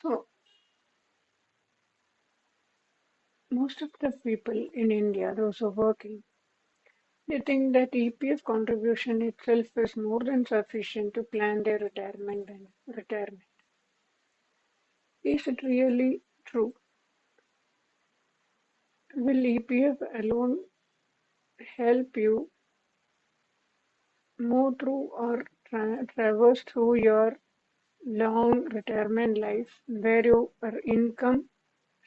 So most of the people in India, those who are working, they think that EPF contribution itself is more than sufficient to plan their retirement. Is it really true? Will EPF alone help you move through or traverse through your long retirement life where your income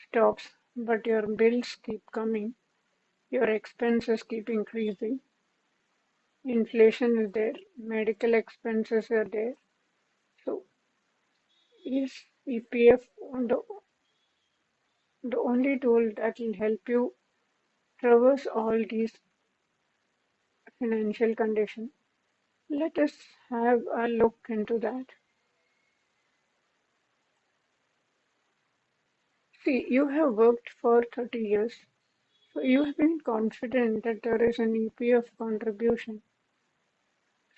stops but your bills keep coming, your expenses keep increasing, inflation is there, medical expenses are there. So is EPF the only tool that will help you traverse all these financial conditions? Let us have a look into that. See, you have worked for 30 years, so you have been confident that there is an EPF contribution.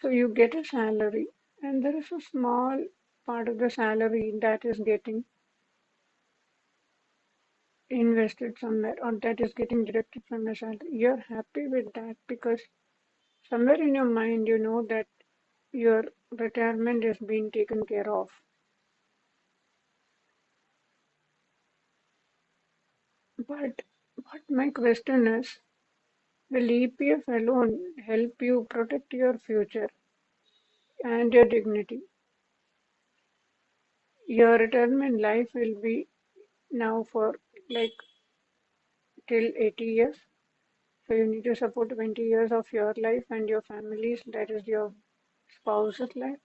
So you get a salary, and there is a small part of the salary that is getting invested somewhere or that is getting deducted from your salary. You're happy with that because somewhere in your mind you know that your retirement is being taken care of. But what my question is, will EPF alone help you protect your future and your dignity? Your retirement life will be now for like till 80 years. So you need to support 20 years of your life and your family's, that is your spouse's life.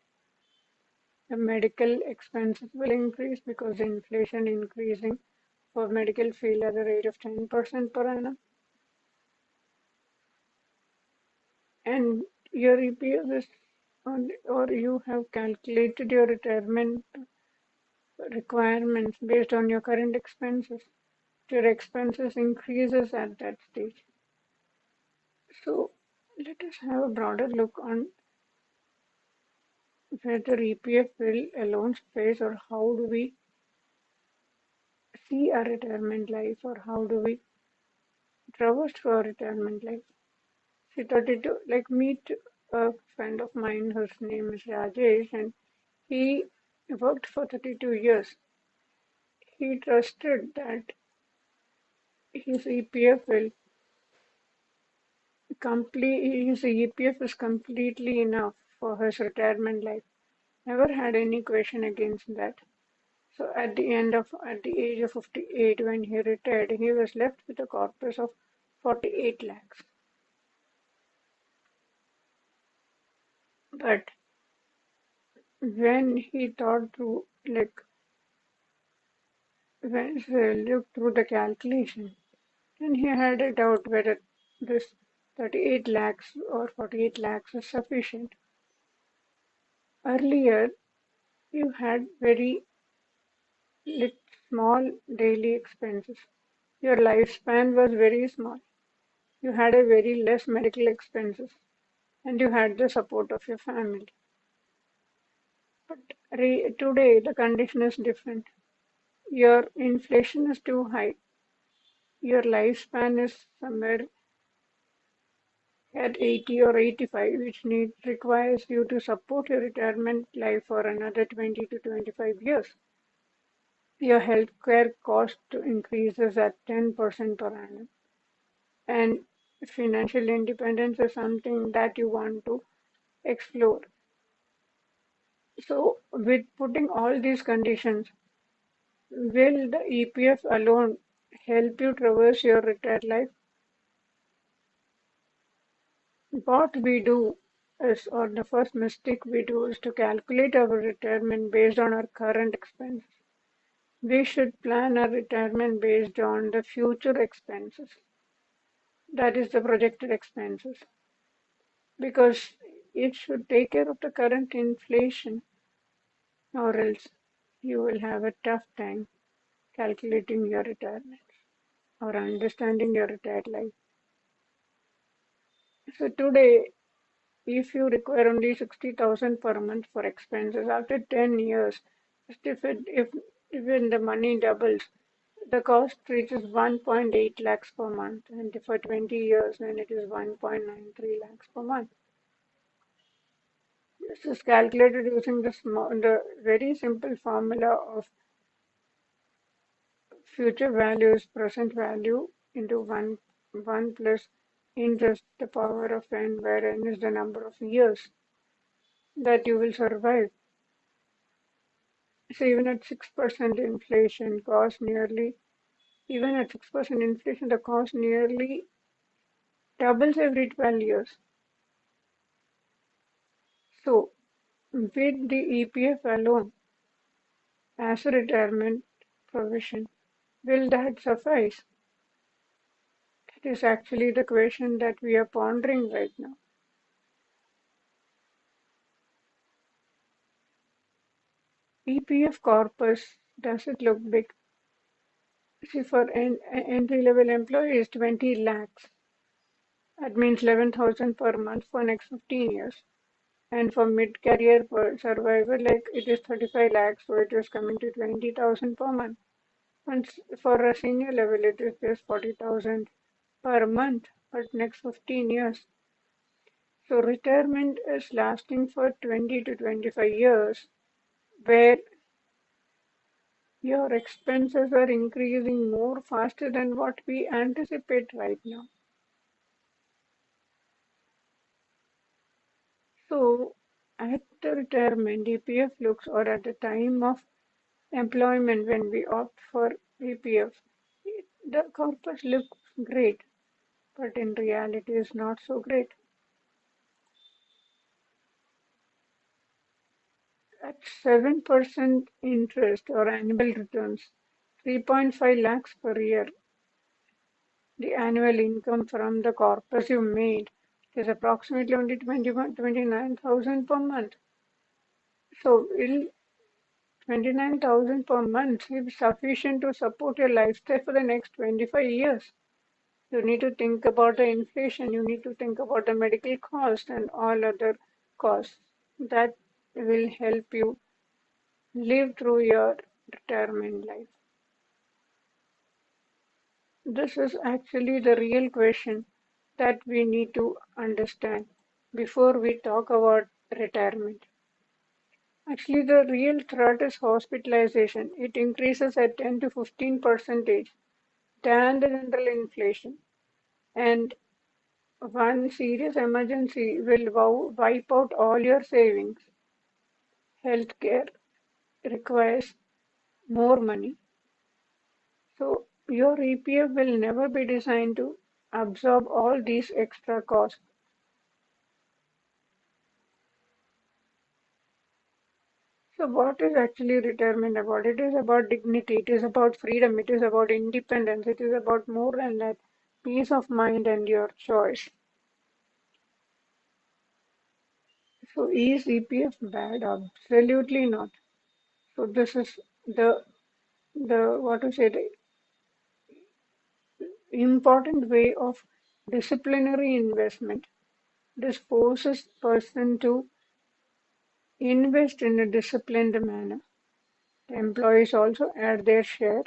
The medical expenses will increase because the inflation increasing for medical field at the rate of 10% per annum. And your EPF is on, or you have calculated your retirement requirements based on your current expenses. Your expenses increases at that stage. So let us have a broader look on whether EPF will alone suffice or how do we see our retirement life or how do we traverse through our retirement life. See, 32, like meet a friend of mine whose name is Rajesh and he worked for 32 years. He trusted that his EPF will his EPF is completely enough for his retirement life. Never had any question against that. So at the age of 58, when he retired, he was left with a corpus of 48 lakhs. But when he thought through, like when he looked through the calculation, then he had a doubt whether this 38 lakhs or 48 lakhs is sufficient. Earlier, you had very small daily expenses. Your lifespan was very small. You had a very less medical expenses and you had the support of your family. But today the condition is different. Your inflation is too high. Your lifespan is somewhere at 80 or 85, which requires you to support your retirement life for another 20 to 25 years. Your healthcare cost increases at 10% per annum. And financial independence is something that you want to explore. So, with putting all these conditions, will the EPF alone help you traverse your retired life? What we do is, or the first mistake we do is to calculate our retirement based on our current expenses. We should plan our retirement based on the future expenses, that is the projected expenses, because it should take care of the current inflation, or else you will have a tough time calculating your retirement or understanding your retired life. So today, if you require only 60,000 per month for expenses, after 10 years, if when the money doubles, the cost reaches 1.8 lakhs per month, and for 20 years, then it is 1.93 lakhs per month. This is calculated using the very simple formula of future value is present value into 1 plus interest to the power of n, where n is the number of years that you will survive. So even at 6% inflation, even at 6% inflation, the cost nearly doubles every 12 years. So with the EPF alone as a retirement provision, will that suffice? It is actually the question that we are pondering right now. EPF corpus, does it look big? See, for entry-level employees, 20 lakhs. That means 11,000 per month for next 15 years. And for mid-career survivor, like it is 35 lakhs, so it is coming to 20,000 per month. And for a senior level, it is just 40,000 per month for next 15 years. So retirement is lasting for 20 to 25 years, where your expenses are increasing more faster than what we anticipate right now. So at the retirement, EPF looks, or at the time of employment when we opt for EPF, the corpus looks great, but in reality is not so great. At 7% interest or annual returns, 3.5 lakhs per year, the annual income from the corpus you made is approximately only 29,000 per month. So will 29,000 per month is sufficient to support your lifestyle for the next 25 years? You need to think about the inflation, you need to think about the medical cost and all other costs that will help you live through your retirement life. This is actually the real question that we need to understand before we talk about retirement. Actually, the real threat is hospitalization. It increases at 10 to 15 percentage than the general inflation. And one serious emergency will wipe out all your savings. Healthcare requires more money. So your EPF will never be designed to absorb all these extra costs. So what is actually retirement about? It is about dignity, it is about freedom, it is about independence, it is about more than that, peace of mind and your choice. So is EPF bad? Absolutely not. So this is the what to say the important way of disciplinary investment. This forces person to invest in a disciplined manner. The employees also add their share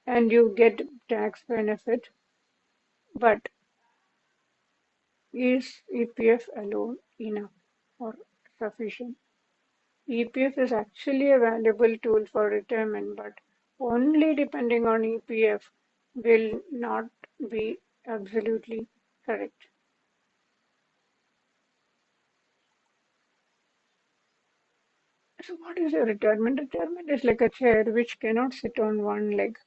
and you get tax benefit. But is EPF alone enough or sufficient? EPF is actually a valuable tool for retirement, but only depending on EPF will not be absolutely correct. So, what is a retirement? Retirement is like a chair which cannot sit on one leg.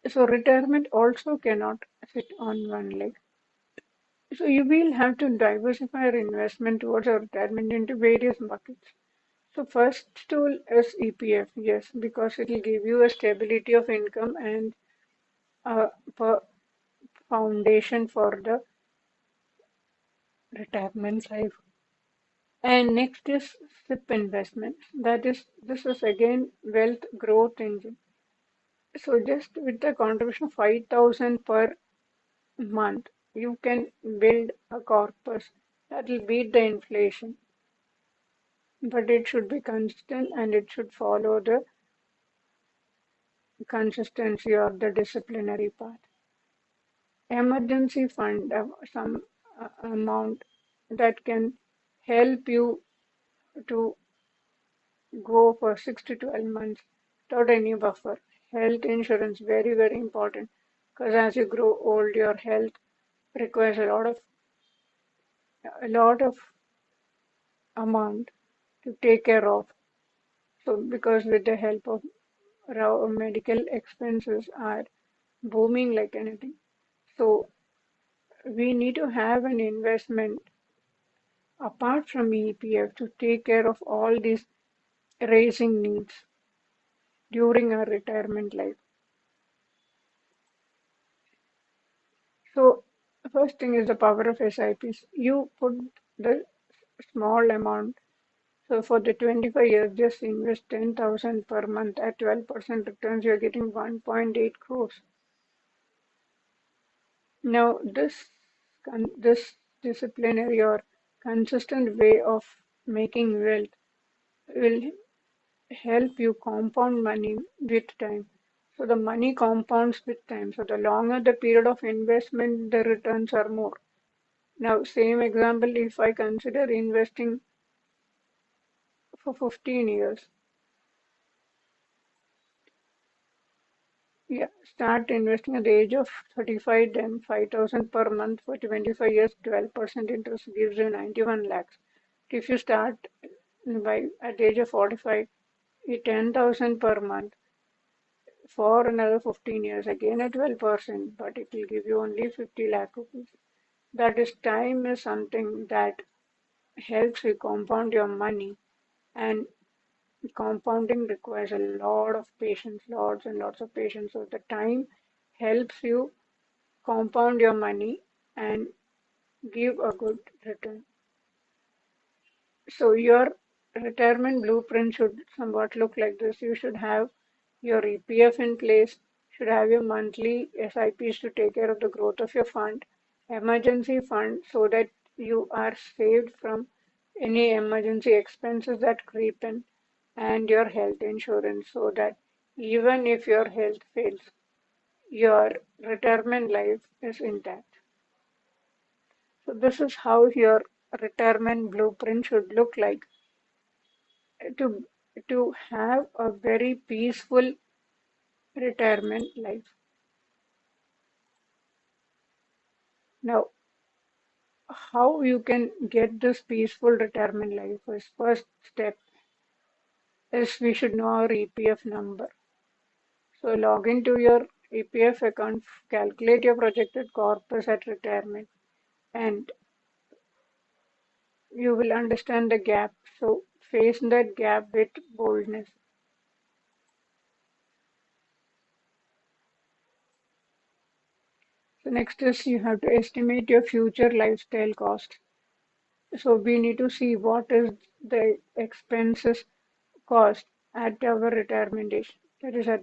So, retirement also cannot sit on one leg. So, you will have to diversify your investment towards your retirement into various buckets. So, first tool is EPF, yes, because it will give you a stability of income and a foundation for the retirement life. And next is SIP investment. This is again wealth growth engine. So just with the contribution of 5,000 per month, you can build a corpus that will beat the inflation. but it should be consistent and it should follow the consistency or the disciplinary path. Emergency fund, some amount that can help you to go for 6 to 12 months without any buffer. Health insurance, very, very important, because as you grow old, your health requires a lot of amount to take care of. So because with the help of medical expenses are booming like anything. So we need to have an investment apart from EPF to take care of all these raising needs during our retirement life. So first thing is the power of SIPs. You put the small amount. So for the 25 years, just invest 10,000 per month at 12% returns. You're getting 1.8 crores. Now this disciplinary or consistent way of making wealth will help you compound money with time. So the money compounds with time. So the longer the period of investment, the returns are more. Now, same example, if I consider investing for 15 years, yeah, start investing at the age of 35, then 5,000 per month for 25 years, 12% interest gives you 91 lakhs. If you start by at the age of 45, 10,000 per month for another 15 years, again at 12%, but it will give you only 50 lakh rupees. That is, time is something that helps you compound your money, and compounding requires a lot of patience, lots and lots of patience. So the time helps you compound your money and give a good return. So your retirement blueprint should somewhat look like this. You should have your EPF in place, should have your monthly SIPs to take care of the growth of your fund, emergency fund so that you are saved from any emergency expenses that creep in, and your health insurance so that even if your health fails, your retirement life is intact. So this is how your retirement blueprint should look like to to have a very peaceful retirement life. Now, how you can get this peaceful retirement life is first step is we should know our EPF number. So log into your EPF account, calculate your projected corpus at retirement, and you will understand the gap. So face that gap with boldness. So next is you have to estimate your future lifestyle cost. So we need to see what is the expenses cost at our retirement age. That is at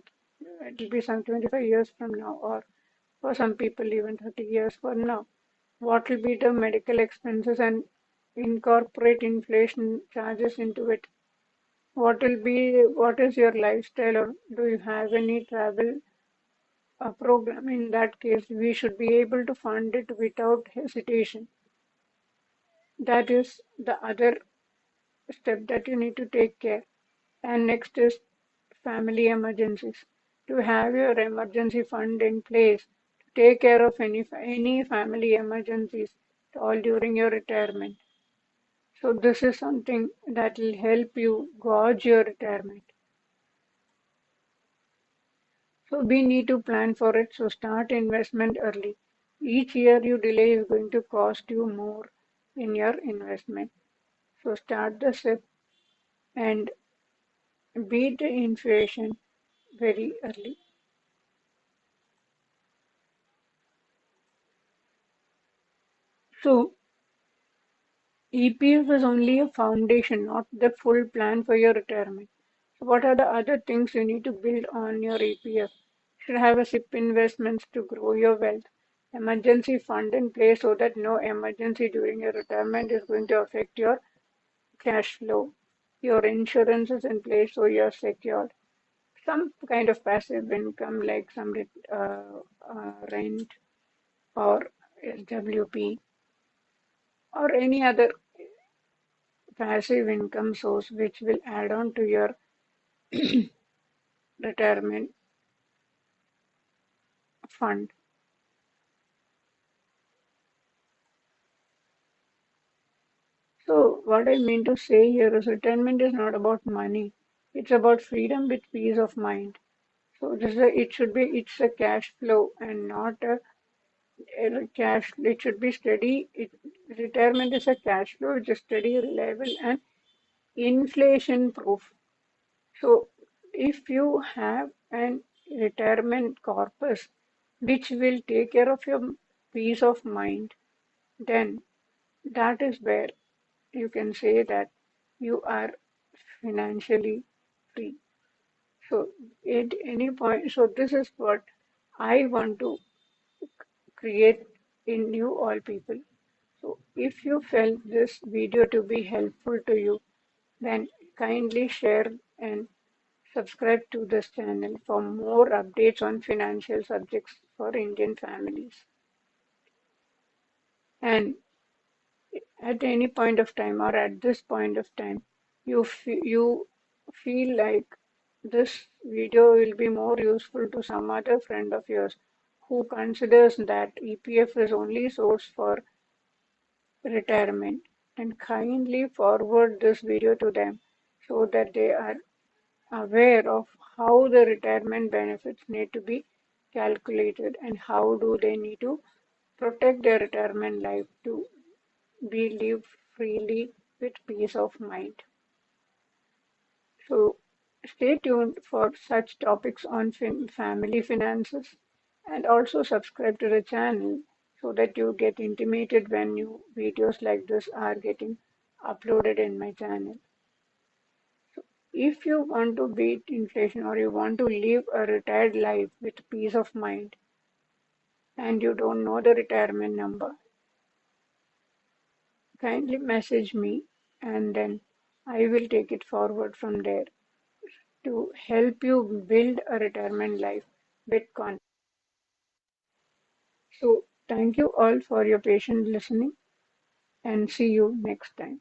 it will be some 25 years from now, or for some people even 30 years from now. What will be the medical expenses and incorporate inflation charges into it? What is your lifestyle, or do you have any travel program? In that case, we should be able to fund it without hesitation. That is the other step that you need to take care. And next is family emergencies. To have your emergency fund in place to take care of any family emergencies all during your retirement. So this is something that will help you gauge your retirement. So we need to plan for it. So start investment early. Each year you delay is going to cost you more in your investment. So start the SIP and beat the inflation very early. So EPF is only a foundation, not the full plan for your retirement. So what are the other things you need to build on your EPF? You should have a SIP investments to grow your wealth, emergency fund in place so that no emergency during your retirement is going to affect your cash flow. Your insurance is in place, so you're secured. Some kind of passive income like some rent or SWP or any other passive income source which will add on to your retirement fund. So what I mean to say here is retirement is not about money. It's about freedom with peace of mind. So it should be it's a cash flow and not a cash. It should be steady. Retirement is a cash flow, which is steady, reliable, and inflation proof. So if you have an retirement corpus which will take care of your peace of mind, then that is where you can say that you are financially free. So at any point, so this is what I want to create in you all people. So if you felt this video to be helpful to you, then kindly share and subscribe to this channel for more updates on financial subjects for Indian families. And at any point of time or at this point of time, you feel like this video will be more useful to some other friend of yours who considers that EPF is only source for retirement, and kindly forward this video to them so that they are aware of how the retirement benefits need to be calculated and how do they need to protect their retirement life to be lived freely with peace of mind. So stay tuned for such topics on family finances and also subscribe to the channel so that you get intimated when new videos like this are getting uploaded in my channel. If you want to beat inflation or you want to live a retired life with peace of mind and you don't know the retirement number, kindly message me and then I will take it forward from there to help you build a retirement life with confidence. So, thank you all for your patient listening and see you next time.